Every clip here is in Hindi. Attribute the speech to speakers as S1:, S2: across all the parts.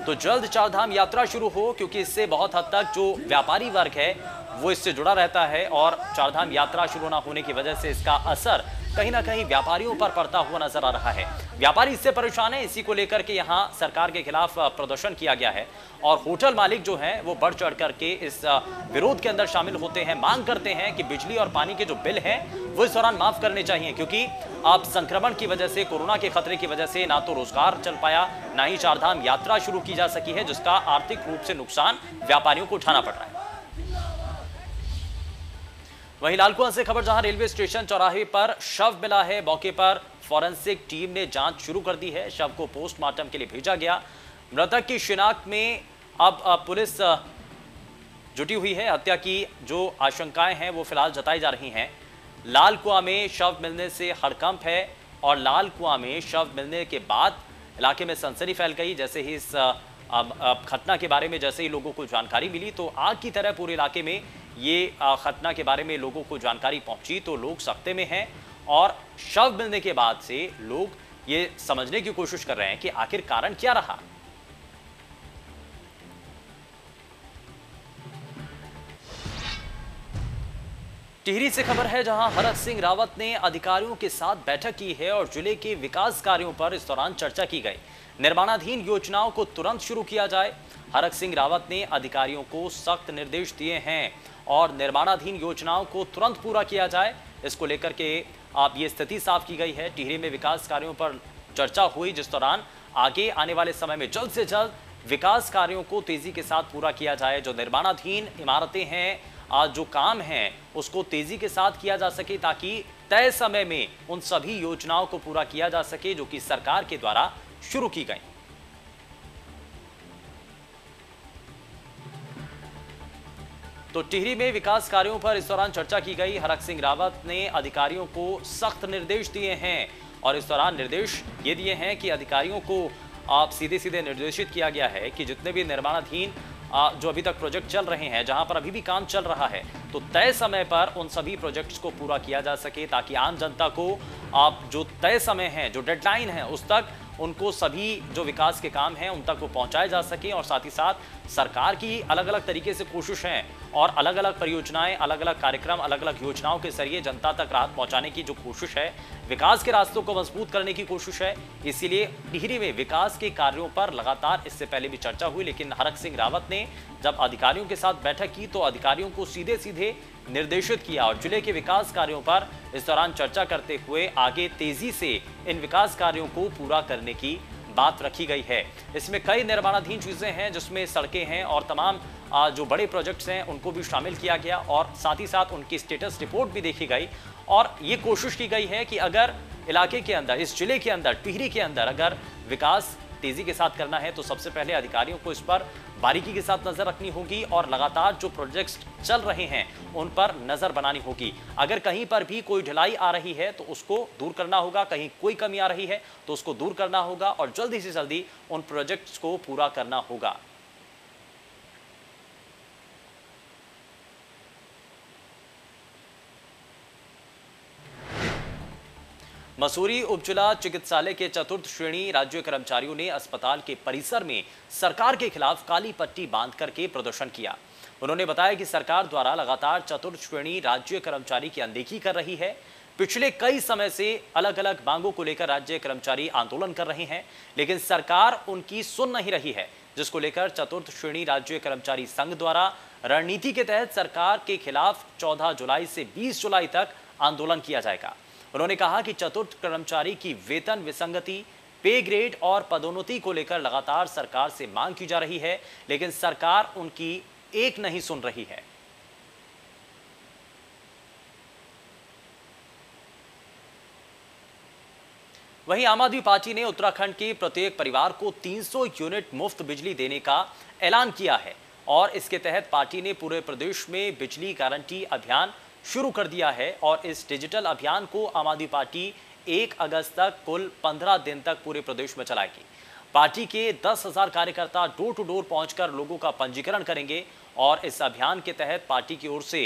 S1: तो जल्द चारधाम यात्रा शुरू हो, क्योंकि इससे बहुत हद तक जो व्यापारी वर्ग है वो इससे जुड़ा रहता है और चारधाम यात्रा शुरू ना होने की वजह से इसका असर कहीं ना कहीं व्यापारियों पर पड़ता हुआ नजर आ रहा है। व्यापारी इससे परेशान है, इसी को लेकर के यहां सरकार के खिलाफ प्रदर्शन किया गया है और होटल मालिक जो हैं वो बढ़ चढ़ करके इस विरोध के अंदर शामिल होते हैं। मांग करते हैं कि बिजली और पानी के जो बिल हैं वो इस दौरान माफ करने चाहिए, क्योंकि आप संक्रमण की वजह से, कोरोना के खतरे की वजह से ना तो रोजगार चल पाया, ना ही चारधाम यात्रा शुरू की जा सकी है, जिसका आर्थिक रूप से नुकसान व्यापारियों को उठाना पड़ रहा है। वहीं लालकुआं से खबर, जहां रेलवे स्टेशन चौराहे पर शव मिला है, मौके पर फॉरेंसिक टीम ने जांच शुरू कर दी है। शव को पोस्टमार्टम के लिए भेजा गया। मृतक की शिनाख्त में अब पुलिस जुटी हुई है। हत्या की जो आशंकाएं हैं वो फिलहाल जताई जा रही हैं। लालकुआं में शव मिलने से हड़कंप है और लालकुआं में शव मिलने के बाद इलाके में सनसनी फैल गई। जैसे ही इस घटना के बारे में जैसे ही लोगों को जानकारी मिली तो आग की तरह पूरे इलाके में ये घटना के बारे में लोगों को जानकारी पहुंची तो लोग सख्ते में हैं और शव मिलने के बाद से लोग ये समझने की कोशिश कर रहे हैं कि आखिर कारण क्या रहा। टिहरी से खबर है, जहां हरक सिंह रावत ने अधिकारियों के साथ बैठक की है और जिले के विकास कार्यों पर इस दौरान चर्चा की गई। निर्माणाधीन योजनाओं को तुरंत शुरू किया जाए। हरक सिंह रावत ने अधिकारियों को सख्त निर्देश दिए हैं और निर्माणाधीन योजनाओं को तुरंत पूरा किया जाए, इसको लेकर के आप ये स्थिति साफ की गई है। टिहरी में विकास कार्यों पर चर्चा हुई, जिस दौरान आगे आने वाले समय में जल्द से जल्द विकास कार्यों को तेजी के साथ पूरा किया जाए। जो निर्माणाधीन इमारतें हैं, आज जो काम है उसको तेजी के साथ किया जा सके, ताकि तय समय में उन सभी योजनाओं को पूरा किया जा सके जो कि सरकार के द्वारा शुरू की गई। तो टिहरी में विकास कार्यों पर इस दौरान चर्चा की गई। हरक सिंह रावत ने अधिकारियों को सख्त निर्देश दिए हैं और इस दौरान निर्देश ये दिए हैं कि अधिकारियों को आप सीधे सीधे निर्देशित किया गया है कि जितने भी निर्माणाधीन जो अभी तक प्रोजेक्ट चल रहे हैं, जहां पर अभी भी काम चल रहा है, तो तय समय पर उन सभी प्रोजेक्ट्स को पूरा किया जा सके, ताकि आम जनता को आप जो तय समय है, जो डेडलाइन है, उस तक उनको सभी जो विकास के काम हैं उन तक वो पहुंचाए जा सके। और साथ ही साथ सरकार की अलग अलग तरीके से कोशिश है और अलग अलग परियोजनाएं, अलग अलग कार्यक्रम, अलग अलग योजनाओं के जरिए जनता तक राहत पहुंचाने की जो कोशिश है, विकास के रास्तों को मजबूत करने की कोशिश है। इसीलिए टिहरी में विकास के कार्यों पर लगातार इससे पहले भी चर्चा हुई, लेकिन हरक सिंह रावत ने जब अधिकारियों के साथ बैठक की तो अधिकारियों को सीधे सीधे निर्देशित किया और जिले के विकास कार्यों पर इस दौरान चर्चा करते हुए आगे तेजी से इन विकास कार्यों को पूरा करने की बात रखी गई है। इसमें कई निर्माणाधीन चीजें हैं, जिसमें सड़कें हैं और तमाम जो बड़े प्रोजेक्ट्स हैं उनको भी शामिल किया गया और साथ ही साथ उनकी स्टेटस रिपोर्ट भी देखी गई और ये कोशिश की गई है कि अगर इलाके के अंदर, इस जिले के अंदर, टिहरी के अंदर अगर विकास तेजी के साथ करना है तो सबसे पहले अधिकारियों को इस पर बारीकी के साथ नजर रखनी होगी और लगातार जो प्रोजेक्ट्स चल रहे हैं उन पर नजर बनानी होगी। अगर कहीं पर भी कोई ढिलाई आ रही है तो उसको दूर करना होगा, कहीं कोई कमी आ रही है तो उसको दूर करना होगा और जल्दी से जल्दी उन प्रोजेक्ट्स को पूरा करना होगा। मसूरी उपजिला चिकित्सालय के चतुर्थ श्रेणी राज्य कर्मचारियों ने अस्पताल के परिसर में सरकार के खिलाफ काली पट्टी बांध करके प्रदर्शन किया। उन्होंने बताया कि सरकार द्वारा लगातार चतुर्थ श्रेणी राज्य कर्मचारी की अनदेखी कर रही है। पिछले कई समय से अलग अलग मांगों को लेकर राज्य कर्मचारी आंदोलन कर रहे हैं, लेकिन सरकार उनकी सुन नहीं रही है, जिसको लेकर चतुर्थ श्रेणी राज्य कर्मचारी संघ द्वारा रणनीति के तहत सरकार के खिलाफ 14 जुलाई से 20 जुलाई तक आंदोलन किया जाएगा। उन्होंने कहा कि चतुर्थ कर्मचारी की वेतन विसंगति, पे ग्रेड और पदोन्नति को लेकर लगातार सरकार से मांग की जा रही है, लेकिन सरकार उनकी एक नहीं सुन रही है। वहीं आम आदमी पार्टी ने उत्तराखंड के प्रत्येक परिवार को 300 यूनिट मुफ्त बिजली देने का ऐलान किया है और इसके तहत पार्टी ने पूरे प्रदेश में बिजली गारंटी अभियान शुरू कर दिया है और इस डिजिटल अभियान को आम आदमी पार्टी 1 अगस्त तक कुल 15 दिन तक पूरे प्रदेश में चलाएगी। पार्टी के 10,000 कार्यकर्ता डोर टू डोर पहुंचकर लोगों का पंजीकरण करेंगे और इस अभियान के तहत पार्टी की ओर से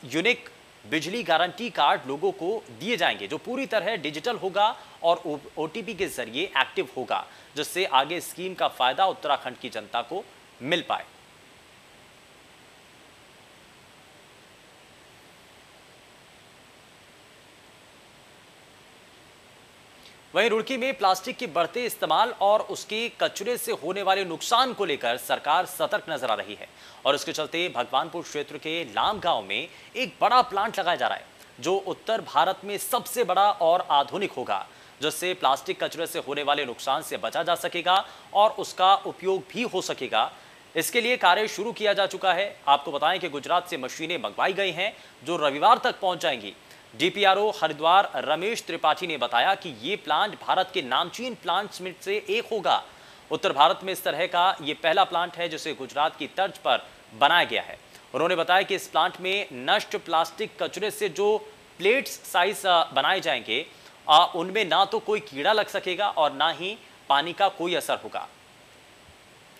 S1: यूनिक बिजली गारंटी कार्ड लोगों को दिए जाएंगे, जो पूरी तरह डिजिटल होगा और ओटीपी के जरिए एक्टिव होगा, जिससे आगे स्कीम का फायदा उत्तराखंड की जनता को मिल पाए। वहीं रुड़की में प्लास्टिक के बढ़ते इस्तेमाल और उसके कचरे से होने वाले नुकसान को लेकर सरकार सतर्क नजर आ रही है और इसके चलते भगवानपुर क्षेत्र के लाम गांव में एक बड़ा प्लांट लगाया जा रहा है, जो उत्तर भारत में सबसे बड़ा और आधुनिक होगा, जिससे प्लास्टिक कचरे से होने वाले नुकसान से बचा जा सकेगा और उसका उपयोग भी हो सकेगा। इसके लिए कार्य शुरू किया जा चुका है। आपको बताएं कि गुजरात से मशीनें मंगवाई गई हैं, जो रविवार तक पहुंच जाएंगी। डीपीआरओ हरिद्वार रमेश त्रिपाठी ने बताया कि ये प्लांट भारत के नामचीन प्लांट्स में से एक होगा। उत्तर भारत में इस तरह का ये पहला प्लांट है जिसे गुजरात की तर्ज पर बनाया गया है। उन्होंने बताया कि इस प्लांट में नष्ट प्लास्टिक कचरे से जो प्लेट्स साइज बनाए जाएंगे, उनमें ना तो कोई कीड़ा लग सकेगा और ना ही पानी का कोई असर होगा,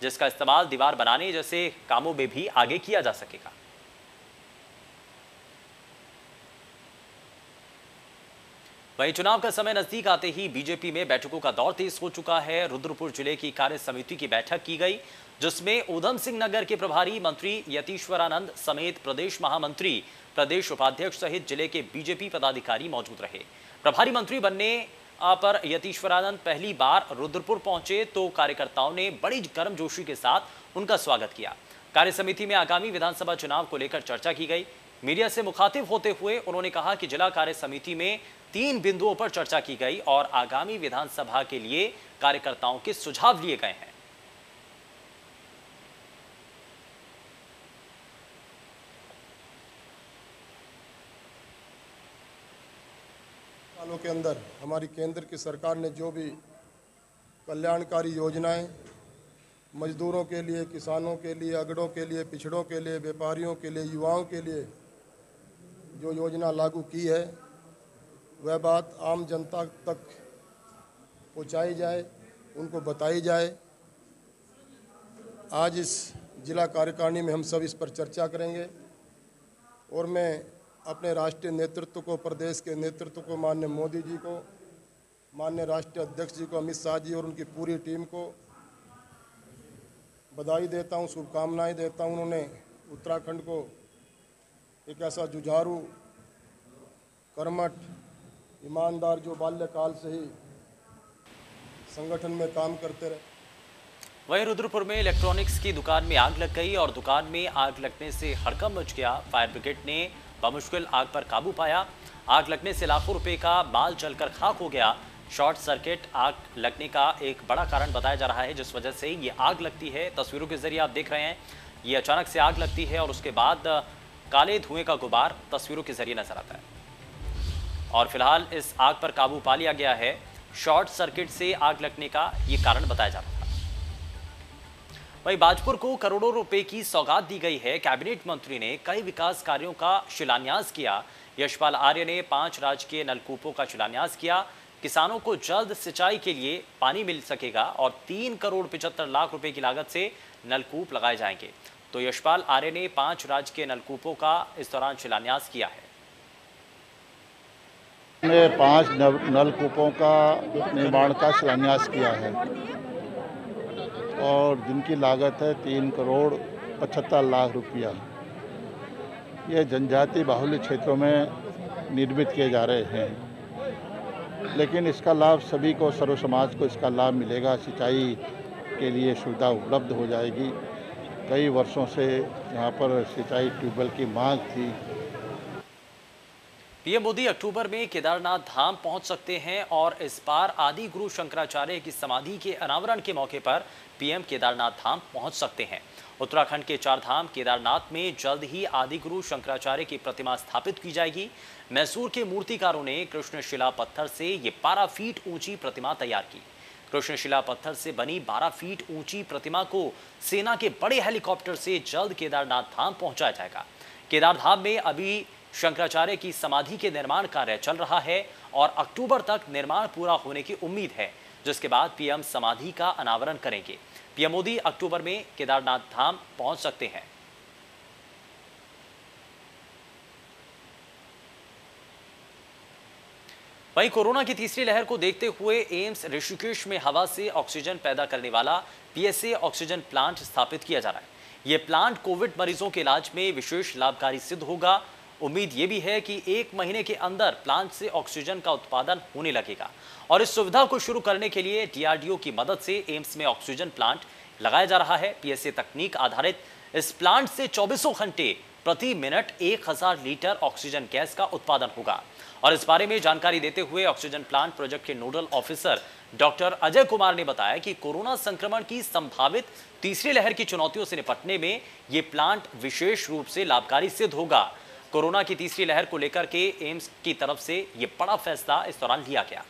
S1: जिसका इस्तेमाल दीवार बनाने जैसे कामों में भी आगे किया जा सकेगा। वहीं चुनाव का समय नजदीक आते ही बीजेपी में बैठकों का दौर तेज हो चुका है। रुद्रपुर जिले की कार्य समिति की बैठक की गई, जिसमें ऊधम सिंह नगर के प्रभारी मंत्री यतीश्वरानंद समेत प्रदेश महामंत्री, प्रदेश उपाध्यक्ष सहित जिले के बीजेपी पदाधिकारी मौजूद रहे। प्रभारी मंत्री बनने पर यतीश्वरानंद पहली बार रुद्रपुर पहुंचे तो कार्यकर्ताओं ने बड़ी गर्मजोशी के साथ उनका स्वागत किया। कार्य समिति में आगामी विधानसभा चुनाव को लेकर चर्चा की गई। मीडिया से मुखातिब होते हुए उन्होंने कहा कि जिला कार्य समिति में 3 बिंदुओं पर चर्चा की गई और आगामी विधानसभा के लिए कार्यकर्ताओं के सुझाव लिए गए हैं।
S2: सालों के अंदर हमारी केंद्र की सरकार ने जो भी कल्याणकारी योजनाएं मजदूरों के लिए, किसानों के लिए, अगड़ों के लिए, पिछड़ों के लिए, व्यापारियों के लिए, युवाओं के लिए जो योजना लागू की है, वह बात आम जनता तक पहुंचाई जाए, उनको बताई जाए। आज इस जिला कार्यकारिणी में हम सब इस पर चर्चा करेंगे और मैं अपने राष्ट्रीय नेतृत्व को, प्रदेश के नेतृत्व को, माननीय मोदी जी को, माननीय राष्ट्रीय अध्यक्ष जी को, अमित शाह जी और उनकी पूरी टीम को बधाई देता हूं, शुभकामनाएं देता हूं। उन्होंने उत्तराखंड को एक ऐसा जुझारू, कर्मठ, ईमानदार, जो बाल्यकाल से ही संगठन में काम करते रहे।
S1: वहीं रुद्रपुर में इलेक्ट्रॉनिक्स की दुकान में आग लग गई और दुकान में आग लगने से हड़कंप मच गया। फायर ब्रिगेड ने बमुश्किल आग पर काबू पाया। आग लगने से लाखों रुपए का माल जलकर खाक हो गया। शॉर्ट सर्किट आग लगने का एक बड़ा कारण बताया जा रहा है, जिस वजह से ये आग लगती है। तस्वीरों के जरिए आप देख रहे हैं, ये अचानक से आग लगती है और उसके बाद काले धुएं का गुबार तस्वीरों के जरिए नजर आता है और फिलहाल इस आग पर काबू पा लिया गया है। शॉर्ट सर्किट से आग लगने का ये कारण बताया जा रहा है। वहीं बाजपुर को करोड़ों रुपए की सौगात दी गई है। कैबिनेट मंत्री ने कई विकास कार्यों का शिलान्यास किया। यशपाल आर्य ने 5 राजकीय नलकूपों का शिलान्यास किया। किसानों को जल्द सिंचाई के लिए पानी मिल सकेगा और 3 करोड़ 75 लाख रुपए की लागत से नलकूप लगाए जाएंगे। तो यशपाल आर्य ने 5 राजकीय नलकूपों का इस दौरान शिलान्यास किया है।
S3: ने 5 नलकूपों का निर्माण का शिलान्यास किया है और जिनकी लागत है 3 करोड़ 75 लाख रुपया। ये जनजाति बाहुल्य क्षेत्रों में निर्मित किए जा रहे हैं, लेकिन इसका लाभ सभी को, सर्व समाज को इसका लाभ मिलेगा। सिंचाई के लिए सुविधा उपलब्ध हो जाएगी। कई वर्षों से यहाँ पर सिंचाई ट्यूबवेल की मांग थी।
S1: पीएम मोदी अक्टूबर में केदारनाथ धाम पहुंच सकते हैं और इस बार आदि गुरु शंकराचार्य की समाधि के अनावरण के मौके पर पीएम केदारनाथ धाम पहुंच सकते हैं। उत्तराखंड के 4 धाम केदारनाथ में जल्द ही आदि गुरु शंकराचार्य की प्रतिमा स्थापित की जाएगी। मैसूर के मूर्तिकारों ने कृष्णशिला पत्थर से ये 12 फीट ऊंची प्रतिमा तैयार की। कृष्णशिला पत्थर से बनी 12 फीट ऊंची प्रतिमा को सेना के बड़े हेलीकॉप्टर से जल्द केदारनाथ धाम पहुंचाया जाएगा। केदारधाम में अभी शंकराचार्य की समाधि के निर्माण कार्य चल रहा है और अक्टूबर तक निर्माण पूरा होने की उम्मीद है, जिसके बाद पीएम समाधि का अनावरण करेंगे। पीएम मोदी अक्टूबर में केदारनाथ धाम पहुंच सकते हैं। वहीं कोरोना की तीसरी लहर को देखते हुए एम्स ऋषिकेश में हवा से ऑक्सीजन पैदा करने वाला पीएसए ऑक्सीजन प्लांट स्थापित किया जा रहा है। यह प्लांट कोविड मरीजों के इलाज में विशेष लाभकारी सिद्ध होगा। उम्मीद यह भी है कि 1 महीने के अंदर प्लांट से ऑक्सीजन का उत्पादन होने लगेगा और इस सुविधा को शुरू करने के लिए डीआरडीओ की मदद से एम्स में ऑक्सीजन प्लांट लगाया जा रहा है। पीएसए तकनीक आधारित इस प्लांट से 24 घंटे प्रति मिनट 1000 लीटर ऑक्सीजन गैस का उत्पादन होगा। और इस बारे में जानकारी देते हुए ऑक्सीजन प्लांट प्रोजेक्ट के nodal officer doctor Ajay Kumar ने बताया कि कोरोना संक्रमण की संभावित तीसरी लहर की चुनौतियों से निपटने में यह प्लांट विशेष रूप से लाभकारी सिद्ध होगा। कोरोना की तीसरी लहर को लेकर के एम्स की तरफ से यह बड़ा फैसला इस दौरान लिया गया।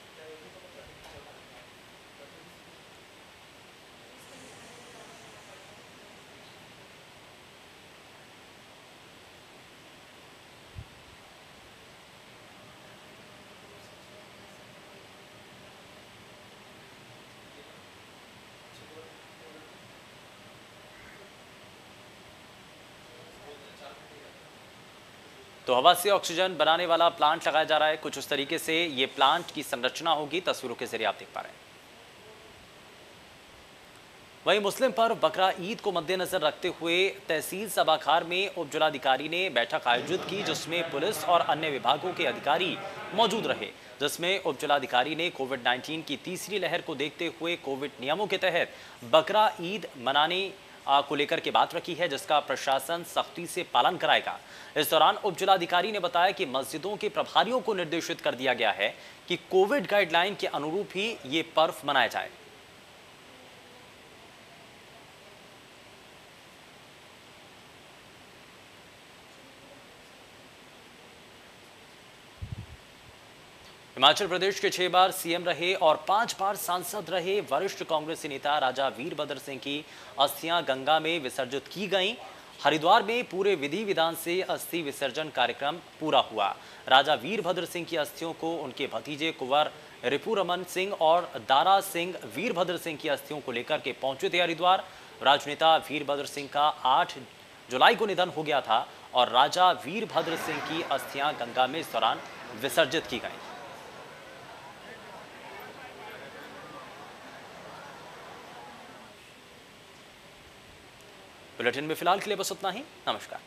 S1: तो हवा से ऑक्सीजन बनाने वाला प्लांट लगाया जा रहा है। कुछ उस तरीके से ये प्लांट की संरचना होगी, तस्वीरों के जरिए आप देख पा रहे हैं। वहीं मुस्लिम पर्व बकरा ईद को मद्देनजर रखते हुए तहसील सभाखार में उप जिलाधिकारी ने बैठक आयोजित की, जिसमें पुलिस और अन्य विभागों के अधिकारी मौजूद रहे। जिसमें उप जिलाधिकारी ने कोविड-19 की तीसरी लहर को देखते हुए कोविड नियमों के तहत बकरा ईद मनाने को लेकर के बात रखी है, जिसका प्रशासन सख्ती से पालन कराएगा। इस दौरान उप जिलाधिकारी ने बताया कि मस्जिदों के प्रभारियों को निर्देशित कर दिया गया है कि कोविड गाइडलाइन के अनुरूप ही ये पर्व मनाया जाए। हिमाचल प्रदेश के 6 बार सीएम रहे और 5 बार सांसद रहे वरिष्ठ कांग्रेसी नेता राजा वीरभद्र सिंह की अस्थियां गंगा में विसर्जित की गईं। हरिद्वार में पूरे विधि विधान से अस्थि विसर्जन कार्यक्रम पूरा हुआ। राजा वीरभद्र सिंह की अस्थियों को उनके भतीजे कुंवर रिपुरमन सिंह और दारा सिंह वीरभद्र सिंह की अस्थियों को लेकर के पहुंचे थे हरिद्वार। राजनेता वीरभद्र सिंह का 8 जुलाई को निधन हो गया था और राजा वीरभद्र सिंह की अस्थियां गंगा में इस दौरान विसर्जित की गई। बुलेटिन में फिलहाल के लिए बस उतना ही। नमस्कार।